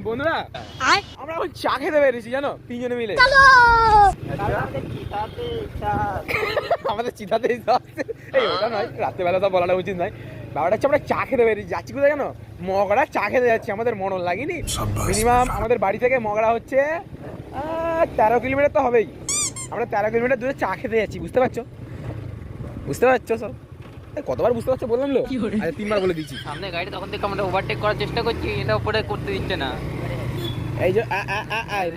বন্ধুরা আমরা এখন চা খেতে বেরিয়েছি জানো, তিনজনে মিলে। আমাদের চিতাতে এই ওটা নয়, রাত্রেবেলা তো বলাটা উচিত নয়। ব্যাপারটা হচ্ছে আমরা চা খেতে বেরিয়েছি। যাচ্ছি কোথায় জানো? মগড়া চা খেতে যাচ্ছি। আমাদের মনন লাগেনি। মিনিমাম আমাদের বাড়ি থেকে মগড়া হচ্ছে 13 কিলোমিটার তো হবেই। আমরা 13 কিলোমিটার দূরে চা খেতে যাচ্ছি। বুঝতে পারছো? বুঝতে পারছো সব? কতবার বুঝতে পারছো বললাম? লো 3বার বলে দিচ্ছি। সামনে গাড়ি তখন থেকে আমরা ওভারটেক করার চেষ্টা করছি, এটা উপরে করতে দিচ্ছে না। এই যে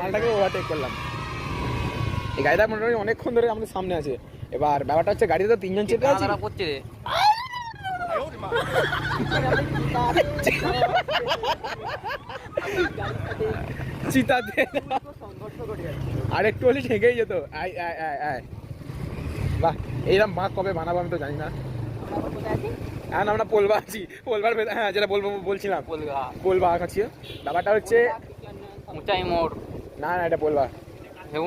মালটাকে ওভারটেক করলাম। এই গাড়িটা মোটামুটি অনেকক্ষণ ধরে আমাদের সামনে আছে। এবার ব্যাপারটা হচ্ছে গাড়িতে তো 3জন চেপে আছে। খারাপ করছে রে। চিতাতে আর একটু হলে ঠেকেই যেত। আয় আয় আয় আয়, বাহ! এইরকম মা কবে বানাবো আমি তো জানি না। হ্যাঁ আমরা পোলবা আছি, পোলবার। হ্যাঁ যেটা বলছিলাম পোলবা আছি। ব্যাপারটা হচ্ছে উঁচাই মোড়। না না, এটা পোলবা।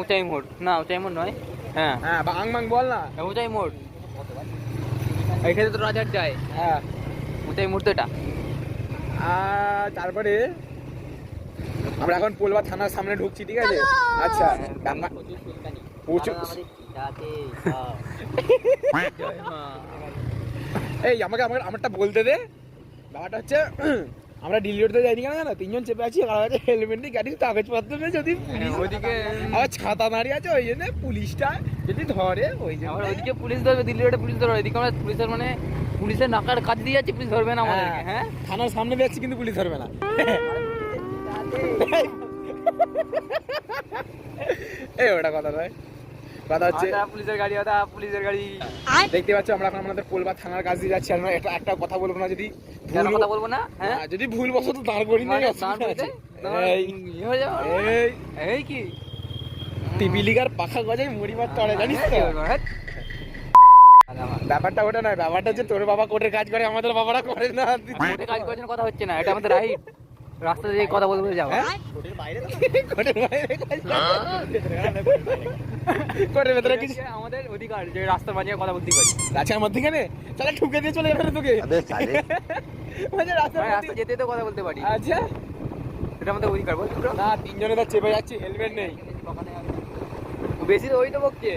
উঁচাই মোড় না, উঁচাই মোড় নয়। হ্যাঁ হ্যাঁ বাং বাং বল না। উঁচাই মোড়। এইখানে তো রাজার যায়। হ্যাঁ উঁচাই মোড় তো এটা। তারপরে আমরা এখন পোলবা থানার সামনে ঢুকছি, ঠিক আছে? আচ্ছা প্রচুর। এই আমাকে আমারটা বলতে দে। ব্যাপারটা হচ্ছে আমরা ডিলিওতে যাইনি কেন জানো? 3জন চেপে আছি, আর আছে হেলমেট নেই, গাড়ির কাগজপত্র নেই। যদি ওইদিকে আবার ছাতা দাঁড়িয়ে আছে, ওই জন্য পুলিশটা যদি ধরে ওই জন্য। ওইদিকে পুলিশ ধরবে, দিল্লি রোডে পুলিশ ধরবে। এদিকে আমরা পুলিশের মানে পুলিশের নাকার কাজ দিয়ে যাচ্ছি, পুলিশ ধরবে না আমাদেরকে। হ্যাঁ থানার সামনে যাচ্ছি কিন্তু পুলিশ ধরবে না। এই ওটা কথা নয়, কথা হচ্ছে পুলিশের গাড়ি, ওটা পুলিশের গাড়ি। দেখতে পাচ্ছ আমরা এখন আমাদের পোলবা থানার কাজ দিয়ে যাচ্ছি। আমরা একটা কথা বলবো না, যদি কথা বলবো না। হ্যাঁ যদি ভুল বসত দাঁড় করি না। এই কি টিপিলিকার পাখা গজাই মুড়ি মারতে পারে, জানিস তো? ব্যাপারটা ওটা নয়, ব্যাপারটা হচ্ছে তোর বাবা কোর্টের কাজ করে, আমাদের বাবারা করে না। কোর্টে কাজ করার জন্য কথা হচ্ছে না, এটা আমাদের রাইট। রাস্তা দিয়ে কথা বলবো যাও। কোর্টের বাইরে কোর্টের ভেতরে কিছু আমাদের অধিকার যে রাস্তার মাঝে কথা বলতে পারি। রাস্তার মধ্যখানে তাহলে ঠুকে দিয়ে চলে যাবে তোকে। মানে রাস্তা যেতে তো কথা বলতে পারি। আচ্ছা এটা আমাদের অধিকার। বল না, 3জনে তো চেপে যাচ্ছি, হেলমেট নেই। বেশি তো ওই তো বকছে।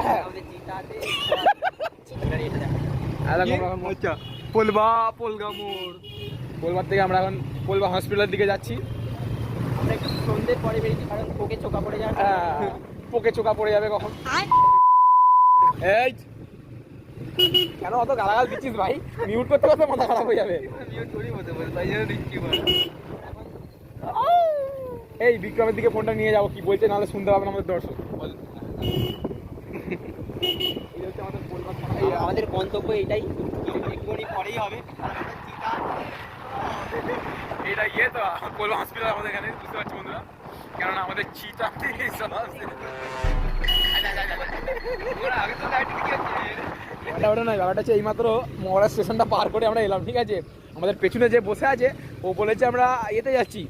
পোলবা পোলগা মোড়। পোলবার থেকে আমরা এখন পোলবা হসপিটালের দিকে যাচ্ছি। আমরা একটু সন্ধ্যের পরে বেরিয়েছি, কারণ পোকে চোখা পড়ে যাবে। পোকে চোখা পড়ে যাবে কখন। এই কেন অত গালাগাল দিচ্ছিস ভাই? মিউট করতে করতে মাথা খারাপ হয়ে যাবে। এই বিক্রমের দিকে ফোনটা নিয়ে যাবো, কি বলছে নাহলে শুনতে পাবে না আমাদের দর্শক। আমাদের গন্তব্য এটাই, একটুখানি পরেই হবে। এটা ইয়ে তো পোলবা হসপিটাল আমাদের এখানে, বুঝতে পারছি বন্ধুরা, কেননা আমাদের চিতা ওটা নয়। ব্যাপারটা হচ্ছে এইমাত্র মহারাজ স্টেশনটা পার করে আমরা এলাম, ঠিক আছে? আমাদের পেছনে যে বসে আছে ও বলেছে আমরা ইয়েতে যাচ্ছি,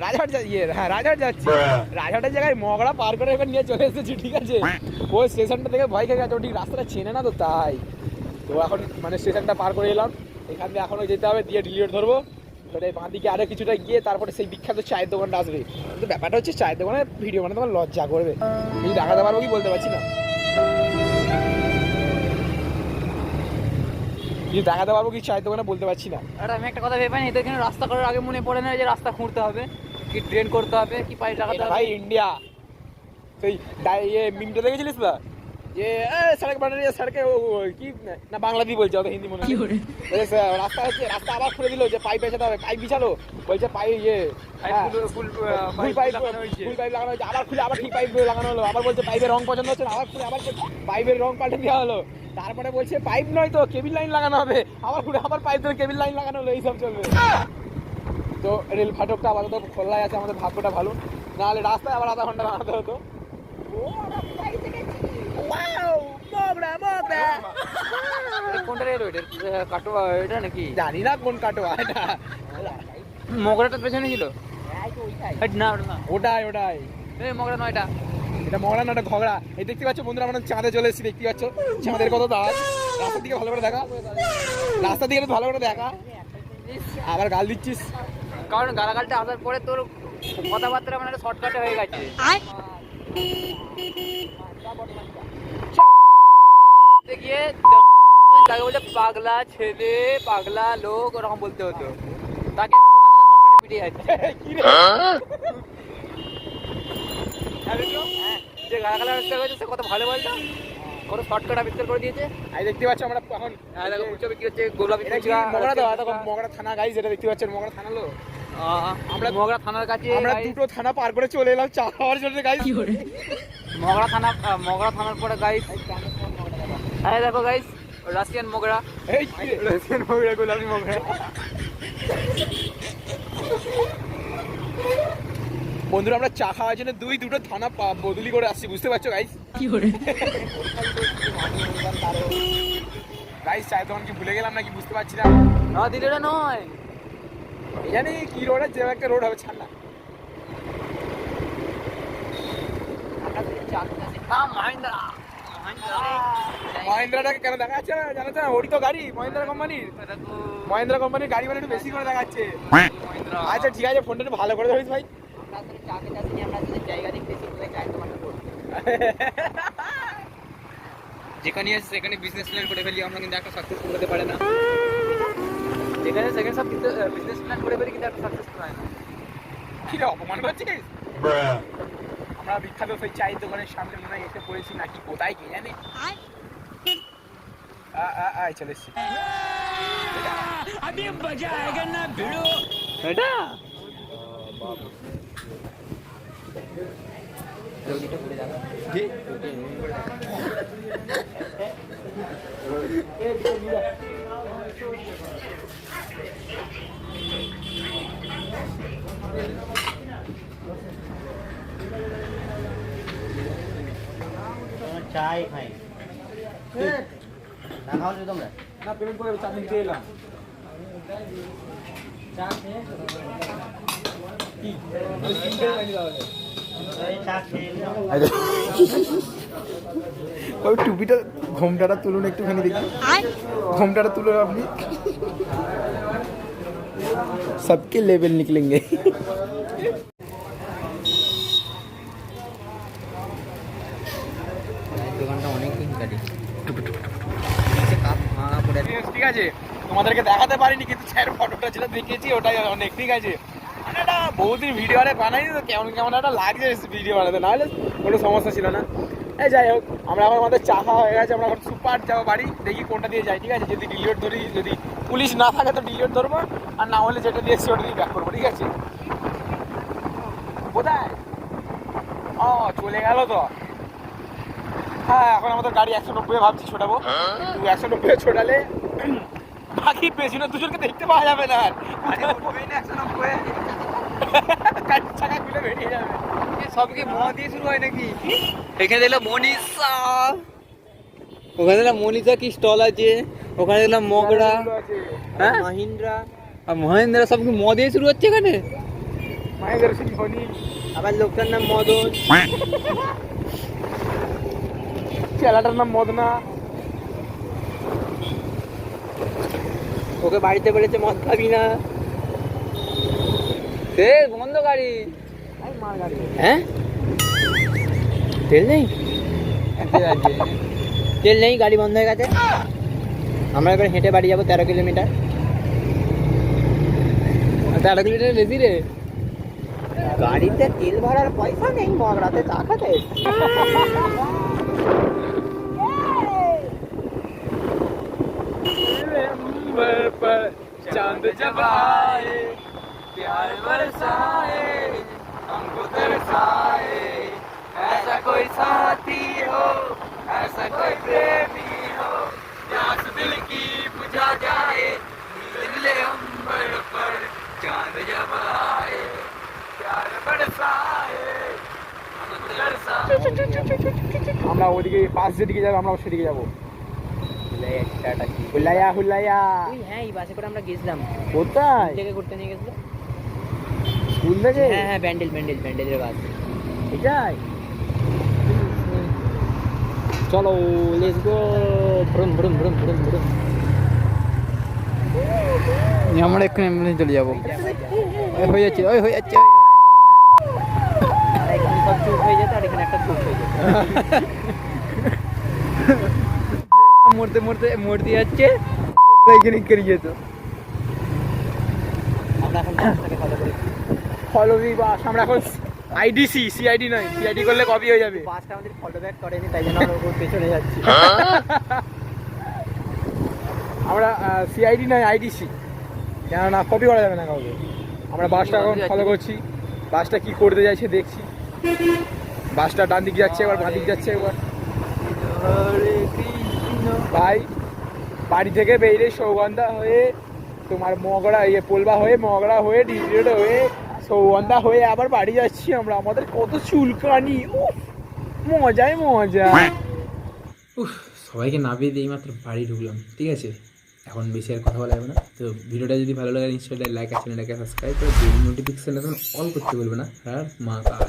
রাজহাট রাজহাট যাচ্ছি। রাজহাটের জায়গায় মগড়া পার করে এবার নিয়ে চলে এসেছি, ঠিক আছে? ও স্টেশনটা থেকে ভয় খেয়ে গেছে, ও ঠিক রাস্তাটা চেনে না তো, তাই তো এখন মানে স্টেশনটা পার করে এলাম। এখান থেকে এখনও যেতে হবে, দিয়ে ডিলিওর ধরবো। ধরে বাঁ দিকে আরও কিছুটা গিয়ে তারপরে সেই বিখ্যাত চায়ের দোকানটা আসবে। কিন্তু ব্যাপারটা হচ্ছে চায়ের দোকানে ভিডিও বানাতে তোমার লজ্জা করবে। কিছু দেখাতে পারবো কি বলতে পারছি না, কিছু দেখাতে পারবো কি চায়ের দোকানে বলতে পারছি না। আর আমি একটা কথা ভেবে পাই, এদের এখানে রাস্তা করার আগে মনে পড়ে না যে রাস্তা খুঁড়তে হবে, কি ড্রেন করতে হবে, কি পাইপ লাগাতে হবে। ভাই ইন্ডিয়া সেই মিমটা দেখেছিলিস না যে সড়ক বানানো সড়কে কি না বাংলা দিয়ে বলছে, ওদের হিন্দি মনে হয়। রাস্তা হচ্ছে, রাস্তা আবার খুলে দিল যে পাইপ বেচাতে হবে, পাইপ বিছালো, বলছে পাইপ ফুল পাইপ লাগানো হয়েছে, আবার খুলে আবার ঠিক পাইপ লাগানো হলো, আবার বলছে পাইপের রং পছন্দ হচ্ছে না, আবার খুলে আবার পাইপের রং পাল্টে দেওয়া হলো। তারপরে বলছে পাইপ নয় তো কেবিল লাইন লাগানো হবে, আবার খুলে আবার পাইপ ধরে কেবিল লাইন লাগানো হলো। এইসব চলবে। তো রেল ফাটকটা আপাতত খোলাই আছে, আমাদের ভাগ্যটা ভালো, নাহলে রাস্তায় আবার আধা ঘন্টা দাঁড়াতে হতো। কোনটা রেল কাটোয়া এটা নাকি জানি না কোন কাটোয়া এটা। মগরাটার পেছনে ছিল না, ওটাই ওটাই মগরা নয় এটা। এটা মগরা না, এটা ঘগড়া। এই দেখতে পাচ্ছ বন্ধুরা, আমরা চাঁদে চলে এসেছি, দেখতে পাচ্ছ চাঁদের কত দাঁত। রাস্তার দিকে ভালো করে দেখা, রাস্তার দিকে ভালো করে দেখা। আবার গাল দিচ্ছিস। কারণ গালাগালটা আসার পরে তোর কথাবার্তা মানে একটা শর্টকাটে হয়ে গেছে। বলতে গিয়ে তাকে বলছে পাগলা ছেলে, পাগলা লোক, ওরকম বলতে হতো। তাকে আবার বোকা ছেলে শর্টকাটে পিটিয়ে যাচ্ছে। যে গালাগালা আবিষ্কার করেছে সে কত ভালো বলতো, কত শর্টকাট আবিষ্কার করে দিয়েছে। এই দেখতে পাচ্ছ আমরা এখন দেখো উৎসবে কি হচ্ছে, গোলাপি এটা কি মগরা দাও, দেখো মগরা থানা গাইস, যেটা দেখতে পাচ্ছেন মগরা থানা লো। আমরা মগরা থানার কাছে, আমরা দুটো থানা পার করে চলে এলাম চা খাওয়ার জন্য গাইস। মগরা থানার পরে গাইস, হ্যাঁ দেখো গাইস রাশিয়ান মগরা, এই রাশিয়ান মগরা, গোলাপি মগরা। বন্ধুরা আমরা চা খাওয়ার জন্য দুটো থানা বদলি করে আসছি, বুঝতে পারছো গাইস? কি করে গাইস চায়ের দোকান কি ভুলে গেলাম নাকি বুঝতে পারছি না। না দিলে এটা নয়, জানি কি রোড আছে, যে একটা রোড হবে ছাড় না। মহিন্দ্রাটাকে কেন দেখা যাচ্ছে না জানো তো? ওরই তো গাড়ি, মহিন্দ্রা কোম্পানির গাড়ি মানে একটু বেশি করে দেখাচ্ছে। আচ্ছা ঠিক আছে, ফোনটা একটু ভালো করে ধরিস ভাই। যেখানে আছে সেখানে বিজনেস প্ল্যান করে ফেলি আমরা, কিন্তু একটা সাকসেসফুল হতে পারে না। যেখানে সেখানে সব কিন্তু বিজনেস প্ল্যান করে ফেলি, কিন্তু একটা সাকসেসফুল হয় না। কি রে অপমান করছিস? আমরা বিখ্যাত সেই চায়ের দোকানের সামনে মনে হয় এসে পড়েছি নাকি কোথায় কে জানে। চলে এসছি। এটা চাই খাই না খাও তোমরা না পেমেন্ট করে চাটনি দিয়ে এলাম। ওই টুপিটা ঘোমটাটা তুলুন একটুখানি দেখি, ঘোমটাটা তুলুন আপনি, सबके लेवल निकलेंगे। দোকানটা অনেক দিন কাটি। ঠিক আছে, তোমাদেরকে দেখাতে পারিনি কিন্তু স্যার ফটোটা যেটা দেখেছি ওটাই অনেক। ঠিক আছে, মানে একটা বহুদিন ভিডিও আরে বানাইনি তো কেমন কেমন একটা লাগছে ভিডিও বানাতে, নাহলে কোনো সমস্যা ছিল না। এই যাই হোক, আমরা এখন আমাদের চা খাওয়া হয়ে গেছে, আমরা এখন সুপার যাবো বাড়ি, দেখি কোনটা দিয়ে যাই। ঠিক আছে, যদি ডিলিট ধরি, যদি পুলিশ না থাকে তো ডিলিট ধরবো, আর না হলে যেটা দিয়ে এসছি ওটা দিয়ে ব্যাক করবো। ঠিক আছে, কোথায়? ও চলে গেল তো। হ্যাঁ এখন আমাদের গাড়ি 190 ভাবছি ছোটাবো, কিন্তু 190 ছোটালে বাকি পেছনে দুজনকে দেখতে পাওয়া যাবে না। 190 গাড়ির চাকা খুলে বেরিয়ে যাবে। সব কি মোয়া দিয়ে শুরু হয় নাকি? এখানে দেখলাম মনীষা, ওখানে দেখলাম মনীষা কি স্টল আছে, ওখানে দেখলাম মগরা, হ্যাঁ মাহিন্দ্রা, আর মহেন্দ্রা, সব কি মোয়া দিয়ে শুরু হচ্ছে এখানে। মহেন্দ্র সিং ধোনি, আবার লোকটার নাম মদন, চেলাটার নাম মদনা। ওকে বাড়িতে বলেছে মদ খাবি না। বন্ধ গাড়ি, হ্যাঁ তেল নেই, তেল নেই, গাড়ি বন্ধ হয়ে গেছে। আমরা এবার হেঁটে বাড়ি যাবো 13 কিলোমিটার। 13 কিলোমিটার বেশি রে। গাড়িতে তেল ভরার পয়সা নেই, মগরাতে চা খাতে। चांद जब आए प्यार बरसाए हमको तरसाए, ऐसा कोई साथी हो, ऐसा कोई प्रेमी हो, प्यास दिल की बुझा जाए, नीले अंबर पर चांद जब आए प्यार बरसाए हमको तरसाए। আমরা ওদিকে পাশ যেদিকে যাবো আমরা সেদিকে যাবো। হুলাইয়া হুলাইয়া। হ্যাঁ এই বাসে করে আমরা গেছিলাম। কোথায়? থেকে ঘুরতে নিয়ে গেছিল স্কুল থেকে? হ্যাঁ হ্যাঁ ব্যান্ডেলের বাস। এটাই চলো let's go, vroom vroom vroom vroom vroom. আমরা এক্ষুনি অ্যাম্বুলেন্স চলে যাবো। ওই হয়ে যাচ্ছে, ওই হয়ে যাচ্ছে। আর এখানে সব চুপ হয়ে যেত, আর এখানে একটা চুপ হয়ে যেত। মরতে মরতে মরতে যাচ্ছে, এখানে কেড়ে যেত। আমরা এখন বাসটাকে ফলো করি। ফলোবি বাস, আমরা এখন আইডিসি, সিআইডি নয়, সিআইডি করলে কপি হয়ে যাবে। বাসটা আমাদের ফলো ব্যাক করেনি, তাই জন্য আমরা ওর পেছনে যাচ্ছি। আমরা সিআইডি নয় আইডিসি, কেননা কপি করা যাবে না কাউকে। আমরা বাসটা এখন ফলো করছি, বাসটা কি করতে যাচ্ছে দেখছি। বাসটা ডান দিক যাচ্ছে, এবার বাঁ দিক যাচ্ছে। এবার ভাই বাড়ি থেকে বেরিয়ে সৌগন্ধা হয়ে তোমার মগড়া পোলবা হয়ে মগড়া হয়ে ডিগ্রেড হয়ে সৌগন্ধা হয়ে আবার বাড়ি যাচ্ছি আমরা। আমাদের কত চুলকানি, মজাই মজা। সবাইকে নামিয়ে দিয়ে মাত্র বাড়ি ঢুকলাম, ঠিক আছে? এখন বেশি আর কথা বলা যাবে না। তো ভিডিওটা যদি ভালো লাগে নিশ্চয়ই লাইক আর চ্যানেলটাকে সাবস্ক্রাইব করে নোটিফিকেশানটা তখন অন করতে বলবে না। আর মা কাল